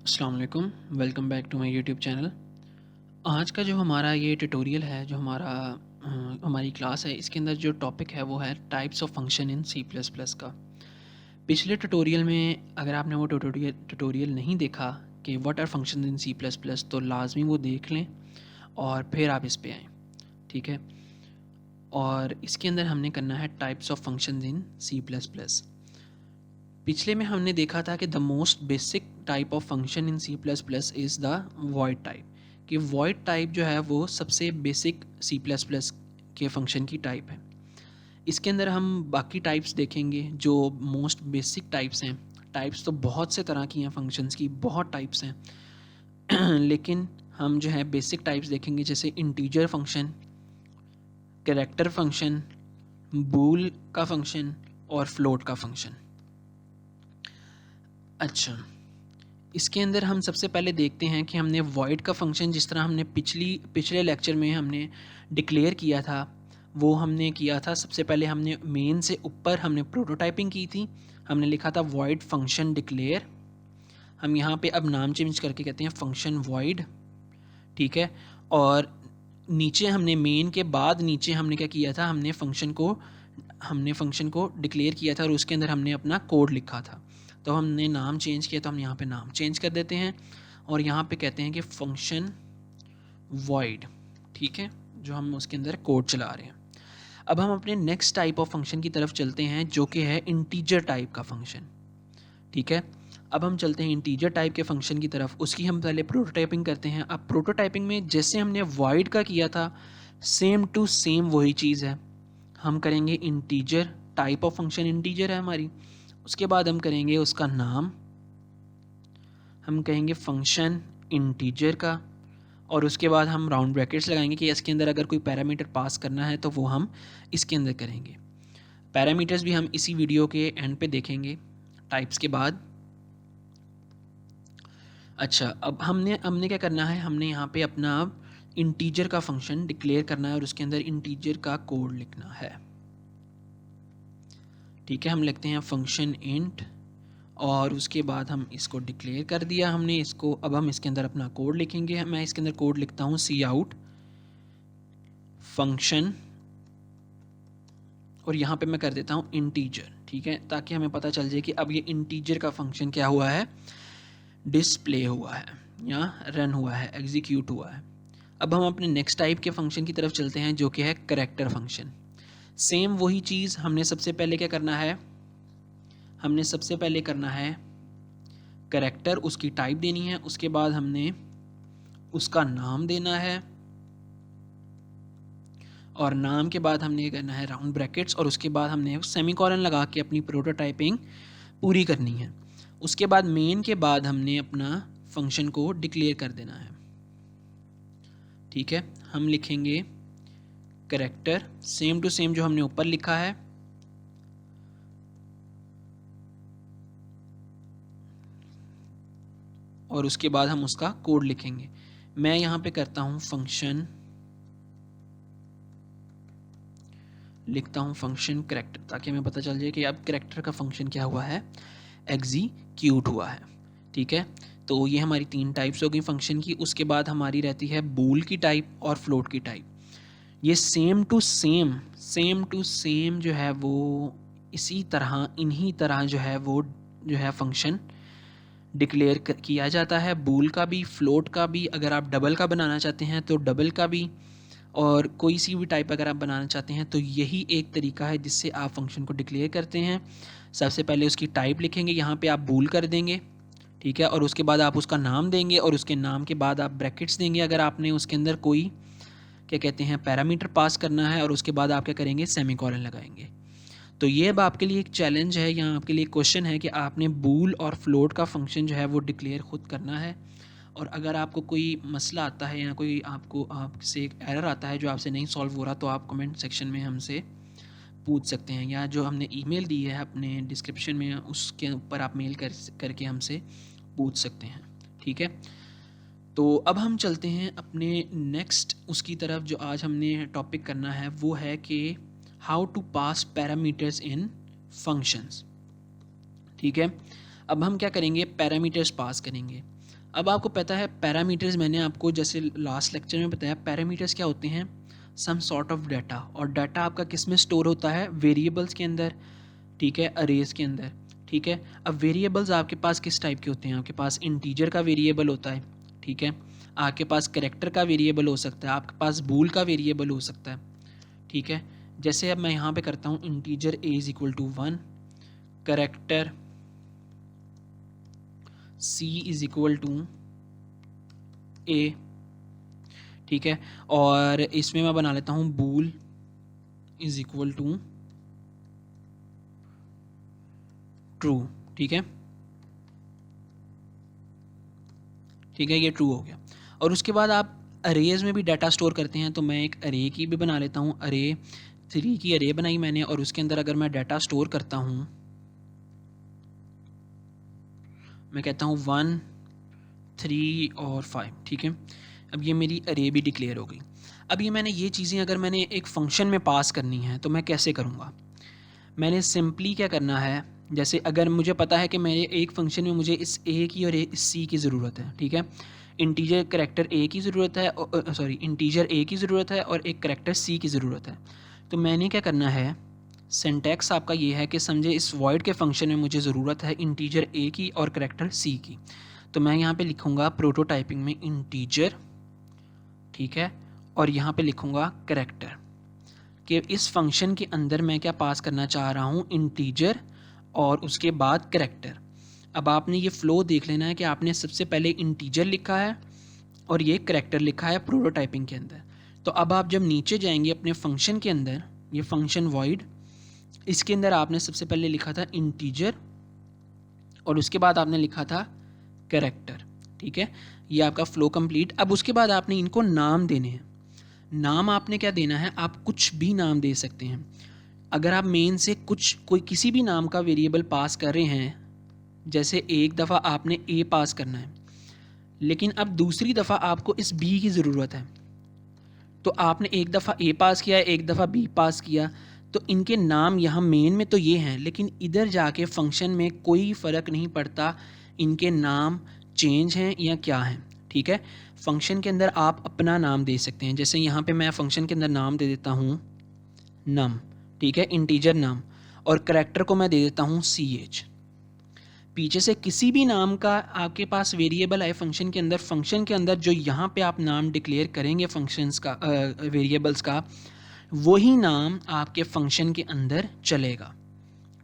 अस्सलाम वालेकुम, welcome back to my YouTube channel. आज का जो हमारा ये ट्यूटोरियल है, जो हमारी क्लास है, इसके अंदर जो टॉपिक है वो है types of function in C plus plus का। पिछले ट्यूटोरियल में अगर आपने वो ट्यूटोरियल नहीं देखा कि what are function in C plus plus, तो लाजमी वो देख लें और फिर आप इस पे आएँ, ठीक है। और इसके अंदर हमने करना है types of function in C plus plus. पिछले में हमने देखा था कि the most basic type of function in C plus plus is the void type, कि वॉइड टाइप जो है वो सबसे बेसिक सी प्लस प्लस के फंक्शन की टाइप है। इसके अंदर हम बाकी टाइप्स देखेंगे जो मोस्ट बेसिक टाइप्स हैं। टाइप्स तो बहुत से तरह की हैं, फंक्शंस की बहुत टाइप्स हैं लेकिन हम जो है बेसिक टाइप्स देखेंगे, जैसे इंटीजर फंक्शन, कैरेक्टर फंक्शन, बूल का फंक्शन और फ्लोट का फंक्शन। अच्छा, इसके अंदर हम सबसे पहले देखते हैं कि हमने वॉइड का फंक्शन, जिस तरह हमने पिछले लेक्चर में हमने डिक्लेयर किया था, वो हमने किया था। सबसे पहले हमने मेन से ऊपर हमने प्रोटोटाइपिंग की थी। हमने लिखा था वॉइड फंक्शन डिक्लेयर। हम यहाँ पे अब नाम चेंज करके कहते हैं फंक्शन वॉइड, ठीक है। और नीचे हमने मेन के बाद नीचे हमने क्या किया था, हमने फंक्शन को डिक्लेयर किया था और उसके अंदर हमने अपना कोड लिखा था। तो हमने नाम चेंज किया, तो हम यहाँ पे नाम चेंज कर देते हैं और यहाँ पे कहते हैं कि फंक्शन वॉइड, ठीक है, जो हम उसके अंदर कोड चला रहे हैं। अब हम अपने नेक्स्ट टाइप ऑफ फंक्शन की तरफ चलते हैं, जो कि है इंटीजर टाइप का फंक्शन, ठीक है। अब हम चलते हैं इंटीजर टाइप के फंक्शन की तरफ। उसकी हम पहले प्रोटोटाइपिंग करते हैं। अब प्रोटोटाइपिंग में जैसे हमने वॉइड का किया था, सेम टू सेम वही चीज़ है। हम करेंगे integer, type of function integer है हमारी। उसके बाद हम करेंगे उसका नाम, हम कहेंगे फंक्शन इंटीजर का, और उसके बाद हम राउंड ब्रैकेट्स लगाएंगे कि इसके अंदर अगर कोई पैरामीटर पास करना है तो वो हम इसके अंदर करेंगे। पैरामीटर्स भी हम इसी वीडियो के एंड पे देखेंगे टाइप्स के बाद। अच्छा, अब हमने क्या करना है, हमने यहाँ पे अपना इंटीजर का फंक्शन डिक्लेयर करना है और उसके अंदर इंटीजर का कोड लिखना है, ठीक है। हम लिखते हैं फंक्शन इंट और उसके बाद हम इसको डिक्लेयर कर दिया हमने इसको। अब हम इसके अंदर अपना कोड लिखेंगे। मैं इसके अंदर कोड लिखता हूँ सी आउट फंक्शन, और यहाँ पे मैं कर देता हूँ इंटीजर, ठीक है, ताकि हमें पता चल जाए कि अब ये इंटीजर का फंक्शन क्या हुआ है, डिस्प्ले हुआ है या रन हुआ है, एग्जीक्यूट हुआ है। अब हम अपने नेक्स्ट टाइप के फंक्शन की तरफ चलते हैं, जो कि है कैरेक्टर फंक्शन। सेम वही चीज़, हमने सबसे पहले क्या करना है, हमने सबसे पहले करना है कैरेक्टर, उसकी टाइप देनी है। उसके बाद हमने उसका नाम देना है और नाम के बाद हमने करना है राउंड ब्रैकेट्स, और उसके बाद हमने सेमीकोलन लगा के अपनी प्रोटोटाइपिंग पूरी करनी है। उसके बाद मेन के बाद हमने अपना फंक्शन को डिक्लेयर कर देना है, ठीक है। हम लिखेंगे कैरेक्टर, सेम टू सेम जो हमने ऊपर लिखा है, और उसके बाद हम उसका कोड लिखेंगे। मैं यहाँ पे करता हूँ फंक्शन, लिखता हूँ फंक्शन कैरेक्टर, ताकि हमें पता चल जाए कि अब कैरेक्टर का फंक्शन क्या हुआ है, एग्जीक्यूट हुआ है, ठीक है। तो ये हमारी तीन टाइप्स हो गई फंक्शन की। उसके बाद हमारी रहती है बूल की टाइप और फ्लोट की टाइप। ये सेम टू सेम जो है वो इसी तरह, इन्हीं तरह जो है वो जो है फंक्शन डिक्लेयर किया जाता है। बूल का भी, फ्लोट का भी, अगर आप डबल का बनाना चाहते हैं तो डबल का भी, और कोई सी भी टाइप अगर आप बनाना चाहते हैं तो यही एक तरीका है जिससे आप फंक्शन को डिक्लेयर करते हैं। सबसे पहले उसकी टाइप लिखेंगे, यहाँ पे आप बूल कर देंगे, ठीक है, और उसके बाद आप उसका नाम देंगे और उसके नाम के बाद आप ब्रैकेट्स देंगे अगर आपने उसके अंदर कोई क्या कहते हैं पैरामीटर पास करना है, और उसके बाद आप क्या करेंगे, सेमीकोलन लगाएंगे। तो ये अब आपके लिए एक चैलेंज है, यहाँ आपके लिए क्वेश्चन है कि आपने बूल और फ्लोट का फंक्शन जो है वो डिक्लेयर खुद करना है। और अगर आपको कोई मसला आता है या कोई आपसे एक एरर आता है जो आपसे नहीं सॉल्व हो रहा, तो आप कमेंट सेक्शन में हमसे पूछ सकते हैं, या जो हमने ईमेल दी है अपने डिस्क्रिप्शन में उसके ऊपर आप मेल करके हमसे पूछ सकते हैं, ठीक है। तो अब हम चलते हैं अपने नेक्स्ट उसकी तरफ। जो आज हमने टॉपिक करना है वो है कि how to pass parameters in functions, ठीक है। अब हम क्या करेंगे, पैरामीटर्स पास करेंगे। अब आपको पता है पैरामीटर्स, मैंने आपको जैसे लास्ट लेक्चर में बताया, पैरामीटर्स क्या होते हैं, सम सॉर्ट ऑफ डाटा, और डाटा आपका किस में स्टोर होता है, वेरिएबल्स के अंदर, ठीक है, अरेज के अंदर, ठीक है। अब वेरिएबल्स आपके पास किस टाइप के होते हैं, आपके पास इंटीजर का वेरिएबल होता है, ठीक है, आपके पास कैरेक्टर का वेरिएबल हो सकता है, आपके पास बूल का वेरिएबल हो सकता है, ठीक है। जैसे अब मैं यहाँ पे करता हूँ integer a is equal to 1, character c is equal to a, ठीक है, और इसमें मैं बना लेता हूँ bool is equal to true, ठीक है, ठीक है, ये ट्रू हो गया। और उसके बाद आप अरेज में भी डाटा स्टोर करते हैं, तो मैं एक अरे की भी बना लेता हूँ, अरे 3 की अरे बनाई मैंने, और उसके अंदर अगर मैं डाटा स्टोर करता हूँ, मैं कहता हूँ 1, 3 और 5, ठीक है। अब ये मेरी अरे भी डिक्लेयर हो गई। अब ये मैंने ये चीज़ें अगर मैंने एक फ़ंक्शन में पास करनी है तो मैं कैसे करूँगा, मैंने सिंपली क्या करना है, जैसे अगर मुझे पता है कि मेरे एक फ़ंक्शन में मुझे इस ए की और इस सी की ज़रूरत है, ठीक है, इंटीजर करैक्टर ए की ज़रूरत है, इंटीजर ए की ज़रूरत है और एक करैक्टर सी की ज़रूरत है, तो मैंने क्या करना है, सिंटैक्स आपका ये है कि समझे इस वॉइड के फंक्शन में मुझे ज़रूरत है इंटीजर ए की और करैक्टर सी की, तो मैं यहाँ पे लिखूँगा प्रोटोटाइपिंग में इंटीजर, ठीक है, और यहाँ पे लिखूँगा करैक्टर, कि इस फंक्शन के अंदर मैं क्या पास करना चाह रहा हूँ, इंटीजर और उसके बाद करैक्टर। अब आपने ये फ़्लो देख लेना है कि आपने सबसे पहले इंटीजर लिखा है और ये करैक्टर लिखा है प्रोटोटाइपिंग के अंदर। तो अब आप जब नीचे जाएंगे अपने फंक्शन के अंदर, ये फंक्शन वॉइड, इसके अंदर आपने सबसे पहले लिखा था इंटीजर और उसके बाद आपने लिखा था करैक्टर, ठीक है, ये आपका फ़्लो कंप्लीट। अब उसके बाद आपने इनको नाम देने हैं। नाम आपने क्या देना है, आप कुछ भी नाम दे सकते हैं। अगर आप मेन से कोई किसी भी नाम का वेरिएबल पास कर रहे हैं, जैसे एक दफ़ा आपने ए पास करना है, लेकिन अब दूसरी दफ़ा आपको इस बी की ज़रूरत है, तो आपने एक दफ़ा ए पास किया, एक दफ़ा बी पास किया, तो इनके नाम यहाँ मेन में तो ये हैं, लेकिन इधर जाके फंक्शन में कोई फ़र्क नहीं पड़ता इनके नाम चेंज हैं या क्या हैं, ठीक है। फंक्शन के अंदर आप अपना नाम दे सकते हैं, जैसे यहाँ पे मैं फंक्शन के अंदर नाम दे देता हूँ नम, ठीक है, इंटीजर नाम, और करैक्टर को मैं दे देता हूँ ch। पीछे से किसी भी नाम का आपके पास वेरिएबल है फंक्शन के अंदर, फंक्शन के अंदर जो यहाँ पे आप नाम डिक्लेयर करेंगे फंक्शंस का, वेरिएबल्स का, वही नाम आपके फंक्शन के अंदर चलेगा,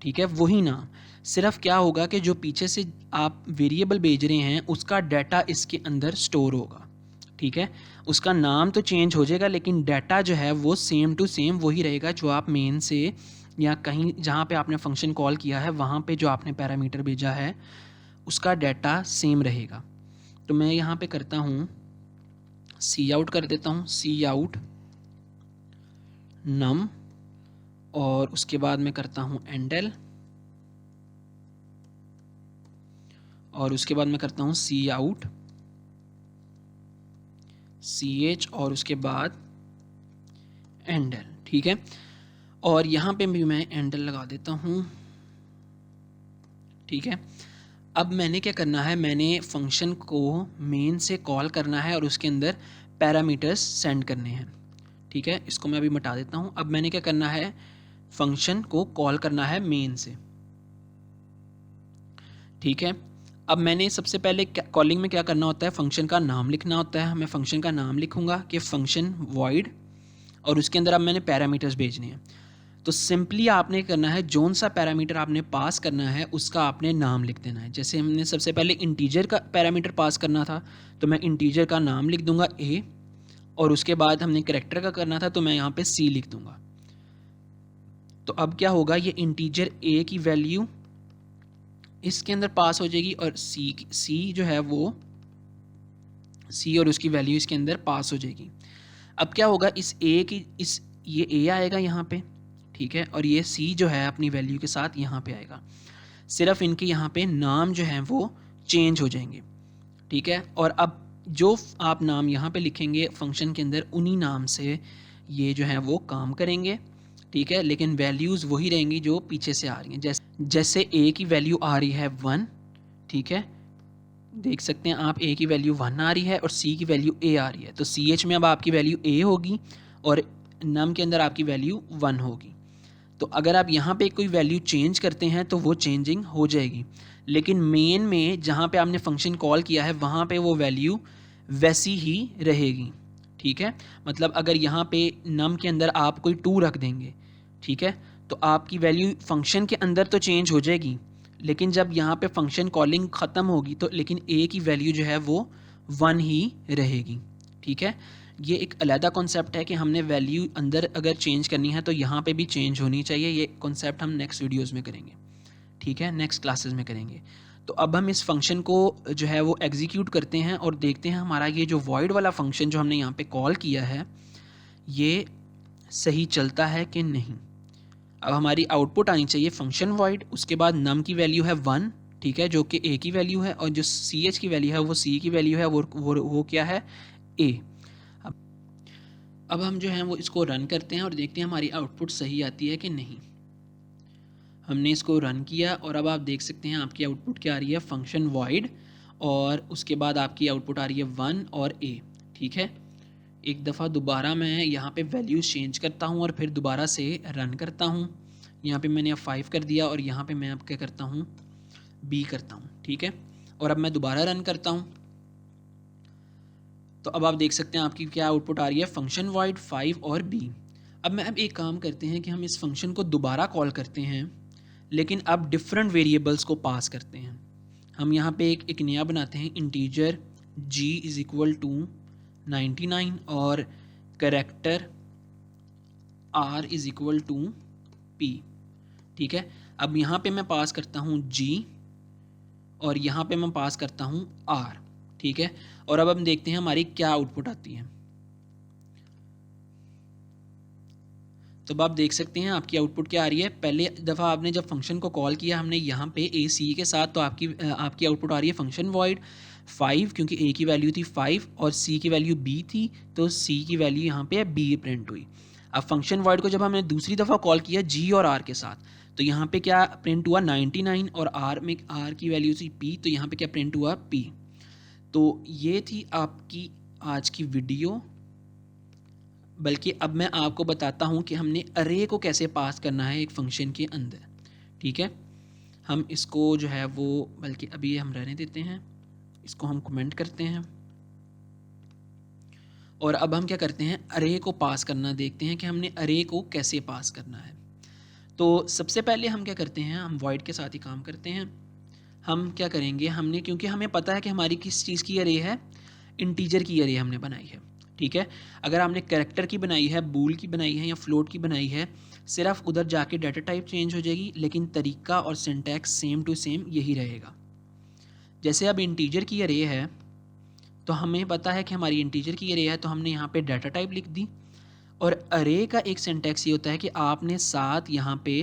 ठीक है, वही नाम। सिर्फ क्या होगा कि जो पीछे से आप वेरिएबल भेज रहे हैं उसका डाटा इसके अंदर स्टोर होगा, ठीक है, उसका नाम तो चेंज हो जाएगा लेकिन डाटा जो है वो सेम टू सेम वही रहेगा, जो आप मेन से या कहीं जहाँ पे आपने फंक्शन कॉल किया है वहाँ पे जो आपने पैरामीटर भेजा है उसका डाटा सेम रहेगा। तो मैं यहाँ पे करता हूँ सी आउट कर देता हूँ, सी आउट नम, और उसके बाद मैं करता हूँ एंडल, और उसके बाद मैं करता हूँ सी आउट ch, और उसके बाद एंडल, ठीक है, और यहाँ पे भी मैं एंडल लगा देता हूँ, ठीक है। अब मैंने क्या करना है, मैंने फंक्शन को मेन से कॉल करना है और उसके अंदर पैरामीटर्स सेंड करने हैं, ठीक है, इसको मैं अभी मिटा देता हूँ। अब मैंने क्या करना है, फंक्शन को कॉल करना है मेन से, ठीक है। अब मैंने सबसे पहले कॉलिंग में क्या करना होता है, फंक्शन का नाम लिखना होता है। मैं फंक्शन का नाम लिखूंगा कि फंक्शन वॉइड, और उसके अंदर अब मैंने पैरामीटर्स भेजने हैं। तो सिंपली आपने करना है, जोन सा पैरामीटर आपने पास करना है उसका आपने नाम लिख देना है। जैसे हमने सबसे पहले इंटीजर का पैरामीटर पास करना था तो मैं इंटीजर का नाम लिख दूंगा a, और उसके बाद हमने करैक्टर का करना था तो मैं यहाँ पे c लिख दूंगा। तो अब क्या होगा, ये इंटीजर a की वैल्यू इसके अंदर पास हो जाएगी और c जो है वो c और उसकी वैल्यू इसके अंदर पास हो जाएगी। अब क्या होगा, इस a की ये a आएगा यहाँ पे, ठीक है, और ये c जो है अपनी वैल्यू के साथ यहाँ पे आएगा। सिर्फ इनके यहाँ पे नाम जो हैं वो चेंज हो जाएंगे, ठीक है। और अब जो आप नाम यहाँ पे लिखेंगे फंक्शन के अंदर उन्हीं नाम से ये जो है वो काम करेंगे, ठीक है, लेकिन वैल्यूज़ वही रहेंगी जो पीछे से आ रही हैं। जैसे a की वैल्यू आ रही है 1, ठीक है, देख सकते हैं आप ए की वैल्यू 1 आ रही है और सी की वैल्यू ए आ रही है, तो सी एच में अब आपकी वैल्यू ए होगी और नम के अंदर आपकी वैल्यू 1 होगी। तो अगर आप यहाँ पे कोई वैल्यू चेंज करते हैं तो वो चेंजिंग हो जाएगी, लेकिन मेन में जहाँ पे आपने फंक्शन कॉल किया है वहाँ पे वो वैल्यू वैसी ही रहेगी। ठीक है, मतलब अगर यहाँ पे नम के अंदर आप कोई 2 रख देंगे, ठीक है, तो आपकी वैल्यू फंक्शन के अंदर तो चेंज हो जाएगी, लेकिन जब यहाँ पे फंक्शन कॉलिंग ख़त्म होगी तो लेकिन ए की वैल्यू जो है वो 1 ही रहेगी। ठीक है, ये एक अलहदा कॉन्सेप्ट है कि हमने वैल्यू अंदर अगर चेंज करनी है तो यहाँ पे भी चेंज होनी चाहिए। ये कॉन्सेप्ट हम नेक्स्ट वीडियोज़ में करेंगे, ठीक है, नेक्स्ट क्लासेस में करेंगे। तो अब हम इस फंक्शन को जो है वो एग्जीक्यूट करते हैं और देखते हैं हमारा ये जो वॉइड वाला फंक्शन जो हमने यहाँ पे कॉल किया है ये सही चलता है कि नहीं। अब हमारी आउटपुट आनी चाहिए फंक्शन वॉइड, उसके बाद नम की वैल्यू है 1, ठीक है, जो कि ए की वैल्यू है, और जो सी एच की वैल्यू है वो सी की वैल्यू है, वो क्या है, ए। अब हम जो है वो इसको रन करते हैं और देखते हैं हमारी आउटपुट सही आती है कि नहीं। हमने इसको रन किया और अब आप देख सकते हैं आपकी आउटपुट क्या आ रही है, फंक्शन वॉइड, और उसके बाद आपकी आउटपुट आ रही है 1 और ए। ठीक है, एक दफ़ा दोबारा मैं यहाँ पे वैल्यूज़ चेंज करता हूँ और फिर दोबारा से रन करता हूँ। यहाँ पे मैंने अब 5 कर दिया और यहाँ पे मैं अब क्या करता हूँ, बी करता हूँ। ठीक है, और अब मैं दोबारा रन करता हूँ तो अब आप देख सकते हैं आपकी क्या आउटपुट आ रही है, फंक्शन वॉइड 5 और बी। अब एक काम करते हैं कि हम इस फंक्शन को दोबारा कॉल करते हैं, लेकिन अब डिफरेंट वेरिएबल्स को पास करते हैं। हम यहाँ पे एक नया बनाते हैं, integer g is equal to 99 और character r is equal to p। ठीक है, अब यहाँ पे मैं पास करता हूँ g और यहाँ पे मैं पास करता हूँ r। ठीक है, और अब हम देखते हैं हमारी क्या आउटपुट आती है। तो अब आप देख सकते हैं आपकी आउटपुट क्या आ रही है। पहले दफ़ा आपने जब फंक्शन को कॉल किया हमने यहाँ पे ए सी के साथ, तो आपकी आउटपुट आ रही है फंक्शन वॉइड 5, क्योंकि ए की वैल्यू थी 5 और सी की वैल्यू बी थी, तो सी की वैल्यू यहाँ पे बी प्रिंट हुई। अब फंक्शन वॉइड को जब हमने दूसरी दफ़ा कॉल किया जी और आर के साथ, तो यहाँ पे क्या प्रिंट हुआ 99 और आर में आर की वैल्यू थी पी, तो यहाँ पे क्या प्रिंट हुआ पी। तो ये थी आपकी आज की वीडियो, बल्कि अब मैं आपको बताता हूँ कि हमने अरे को कैसे पास करना है एक फंक्शन के अंदर। ठीक है, हम इसको जो है वो, बल्कि अभी हम रहने देते हैं, इसको हम कमेंट करते हैं और अब हम क्या करते हैं, अरे को पास करना देखते हैं कि हमने अरे को कैसे पास करना है। तो सबसे पहले हम क्या करते हैं, हम वॉइड के साथ ही काम करते हैं। हम क्या करेंगे, हमने क्योंकि हमें पता है कि हमारी किस चीज़ की अरे है, इंटीजर की अरे हमने बनाई है। ठीक है, अगर आपने कैरेक्टर की बनाई है, बूल की बनाई है या फ्लोट की बनाई है, सिर्फ उधर जाके डाटा टाइप चेंज हो जाएगी, लेकिन तरीका और सिंटैक्स सेम टू सेम यही रहेगा। जैसे अब इंटीजर की अरे है, तो हमें पता है कि हमारी इंटीजर की अरे है, तो हमने यहाँ पे डाटा टाइप लिख दी, और अरे का एक सिंटैक्स ये होता है कि आपने साथ यहाँ पे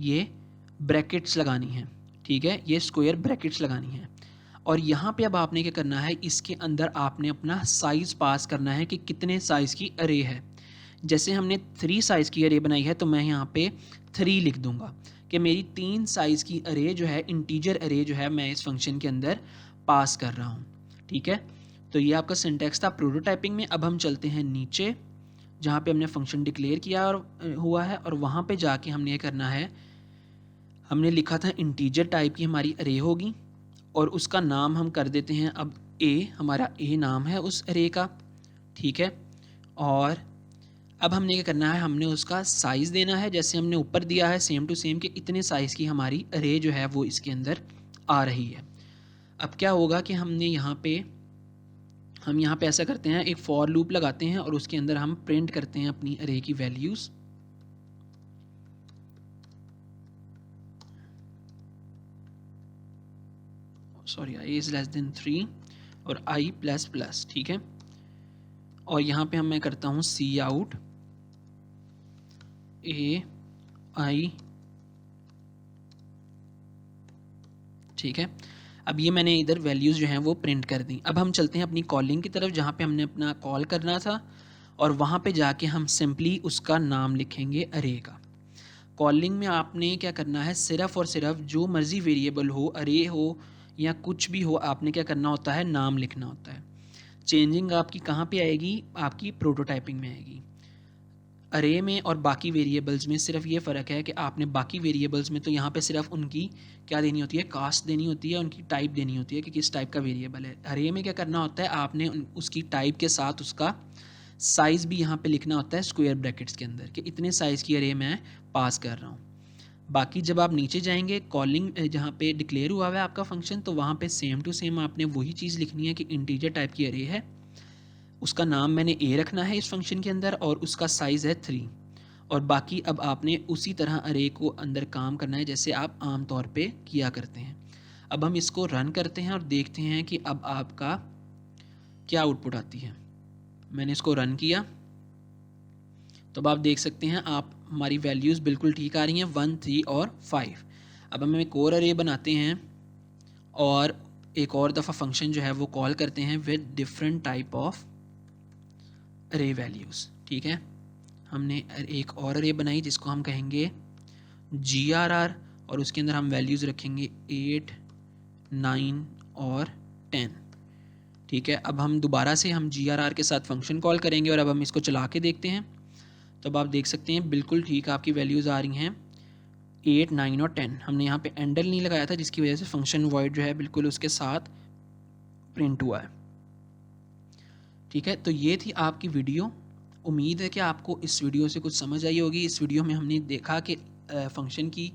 ये ब्रैकेट्स लगानी है। ठीक है, ये स्क्वायर ब्रैकेट्स लगानी है, और यहाँ पे अब आपने क्या करना है, इसके अंदर आपने अपना साइज़ पास करना है कि कितने साइज़ की अरे है। जैसे हमने 3 साइज़ की अरे बनाई है, तो मैं यहाँ पे 3 लिख दूँगा कि मेरी 3 साइज़ की अरे जो है, इंटीजर अरे जो है, मैं इस फंक्शन के अंदर पास कर रहा हूँ। ठीक है, तो ये आपका सिंटैक्स था प्रोटोटाइपिंग में। अब हम चलते हैं नीचे जहाँ पे हमने फंक्शन डिक्लेयर किया और हुआ है, और वहाँ पे जाके हमने ये करना है, हमने लिखा था इंटीजर टाइप की हमारी अरे होगी और उसका नाम हम कर देते हैं अब ए, हमारा ए नाम है उस अरे का। ठीक है, और अब हमने क्या करना है, हमने उसका साइज़ देना है, जैसे हमने ऊपर दिया है सेम टू सेम कि इतने साइज़ की हमारी अरे जो है वो इसके अंदर आ रही है। अब क्या होगा कि हम यहाँ पे ऐसा करते हैं, एक फॉर लूप लगाते हैं और उसके अंदर हम प्रिंट करते हैं अपनी अरे की values. Sorry, i is less than 3 और i प्लस प्लस। ठीक है, और यहाँ पे मैं करता हूँ सी आउट ए आई। ठीक है, अब ये मैंने इधर वैल्यूज़ जो हैं वो प्रिंट कर दी। अब हम चलते हैं अपनी कॉलिंग की तरफ, जहाँ पे हमने अपना कॉल करना था, और वहाँ पे जाके हम सिंपली उसका नाम लिखेंगे अरे का। कॉलिंग में आपने क्या करना है, सिर्फ़ और सिर्फ जो मर्ज़ी वेरिएबल हो, अरे हो या कुछ भी हो, आपने क्या करना होता है, नाम लिखना होता है। चेंजिंग आपकी कहाँ पे आएगी, आपकी प्रोटोटाइपिंग में आएगी। अरे में और बाकी वेरिएबल्स में सिर्फ ये फ़र्क है कि आपने बाकी वेरिएबल्स में तो यहाँ पे सिर्फ उनकी क्या देनी होती है, कास्ट देनी होती है, उनकी टाइप देनी होती है कि किस टाइप का वेरिएबल है। अरे में क्या करना होता है, आपने उसकी टाइप के साथ उसका साइज़ भी यहाँ पे लिखना होता है स्क्वायर ब्रैकेट्स के अंदर कि इतने साइज़ की अरे मैं पास कर रहा हूँ। बाकी जब आप नीचे जाएंगे कॉलिंग जहाँ पे डिक्लेयर हुआ है आपका फंक्शन, तो वहाँ पे सेम टू सेम आपने वही चीज़ लिखनी है कि इंटीजर टाइप की अरे है, उसका नाम मैंने ए रखना है इस फंक्शन के अंदर और उसका साइज़ है 3। और बाकी अब आपने उसी तरह अरे को अंदर काम करना है जैसे आप आम तौर पे किया करते हैं। अब हम इसको रन करते हैं और देखते हैं कि अब आपका क्या आउटपुट आती है। मैंने इसको रन किया तो अब आप देख सकते हैं आप हमारी वैल्यूज़ बिल्कुल ठीक आ रही हैं, 1, 3 और 5। अब हम एक और अरे बनाते हैं और एक और दफ़ा फंक्शन जो है वो कॉल करते हैं विद डिफरेंट टाइप ऑफ अरे वैल्यूज़। ठीक है, हमने एक और अरे बनाई जिसको हम कहेंगे GRR और उसके अंदर हम वैल्यूज़ रखेंगे 8, 9 और 10। ठीक है, अब हम दोबारा से हम GRR के साथ फंक्शन कॉल करेंगे और अब हम इसको चला के देखते हैं। तो अब आप देख सकते हैं बिल्कुल ठीक आपकी वैल्यूज़ आ रही हैं 8, 9 और 10। हमने यहाँ पे एंडर नहीं लगाया था जिसकी वजह से फंक्शन वॉइड जो है बिल्कुल उसके साथ प्रिंट हुआ है। ठीक है, तो ये थी आपकी वीडियो। उम्मीद है कि आपको इस वीडियो से कुछ समझ आई होगी। इस वीडियो में हमने देखा कि फंक्शन की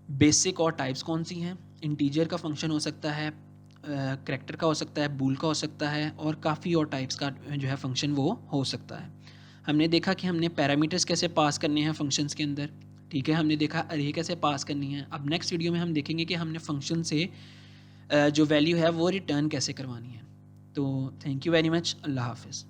बेसिक और टाइप्स कौन सी हैं। इंटीजर का फंक्शन हो सकता है, करैक्टर का हो सकता है, बूल का हो सकता है और काफ़ी और टाइप्स का जो है फंक्शन वो हो सकता है। हमने देखा कि हमने पैरामीटर्स कैसे पास करने हैं फंक्शंस के अंदर। ठीक है, हमने देखा अरे कैसे पास करनी है। अब नेक्स्ट वीडियो में हम देखेंगे कि हमने फंक्शन से जो वैल्यू है वो रिटर्न कैसे करवानी है। तो थैंक यू वेरी मच। अल्लाह हाफ़िज़।